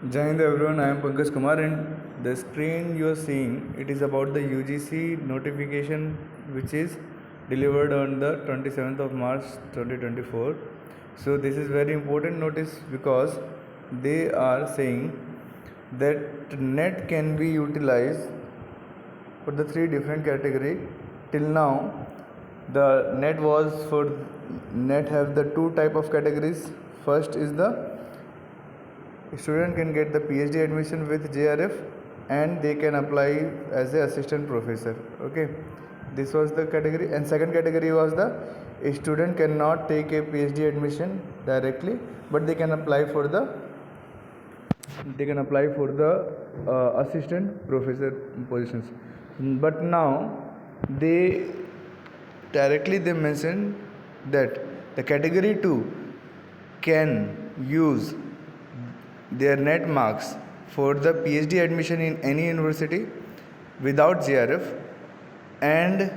Jai Hind everyone, I am Pankaj Kumar and the screen you are seeing, it is about the UGC notification which is delivered on the 27th of March 2024. So this is very important notice because they are saying that net can be utilized for the three different category. Till now the net have the two type of categories. First is the student can get the PhD admission with JRF and they can apply as a assistant professor. Okay, this was the category. And second category was the student cannot take a PhD admission directly, but they can apply for the assistant professor positions. But now they they mention that the category 2 can use their net marks for the PhD admission in any university without JRF, and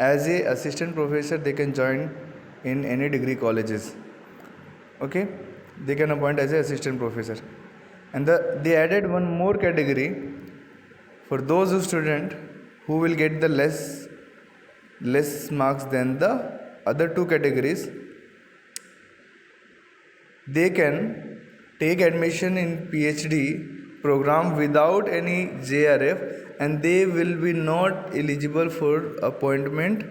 as a assistant professor they can join in any degree colleges. Okay, they can appoint as a assistant professor. And they added one more category for those students who will get the less marks than the other two categories. They can take admission in PhD program without any JRF and they will be not eligible for appointment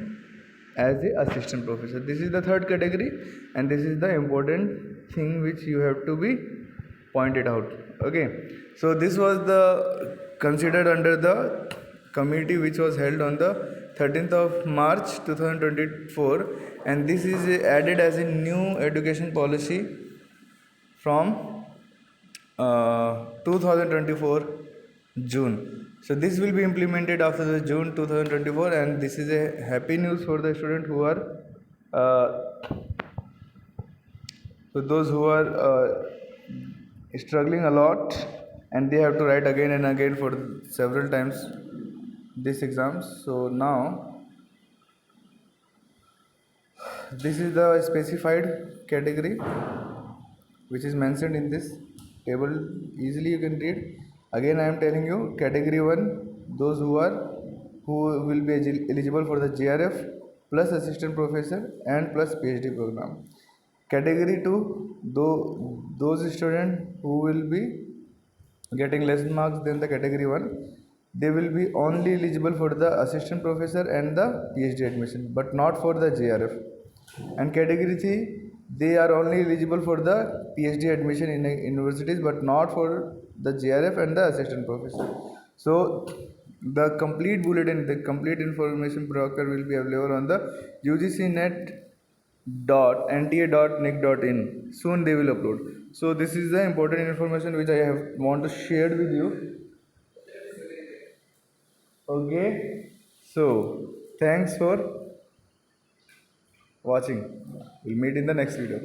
as a assistant professor. This is the third category and this is the important thing which you have to be pointed out. Okay, so this was the considered under the committee which was held on the 13th of March 2024, and this is added as a new education policy from 2024 June. So this will be implemented after the June 2024, and this is a happy news for the students who are struggling a lot and they have to write again and again for several times this exams. So now this is the specified category which is mentioned in this table. Easily you can read. Again I am telling you, category 1, those who will be eligible for the JRF plus assistant professor and plus PhD program. Category 2, those students who will be getting less marks than the category 1, they will be only eligible for the assistant professor and the PhD admission, but not for the JRF. And category 3, they are only eligible for the PhD admission in universities, but not for the JRF and the assistant professor. So the complete bulletin, the complete information broker will be available on the ugcnet.nta.nic.in. Soon they will upload. So this is the important information which I want to share with you. Okay, so thanks for watching. We'll meet in the next video.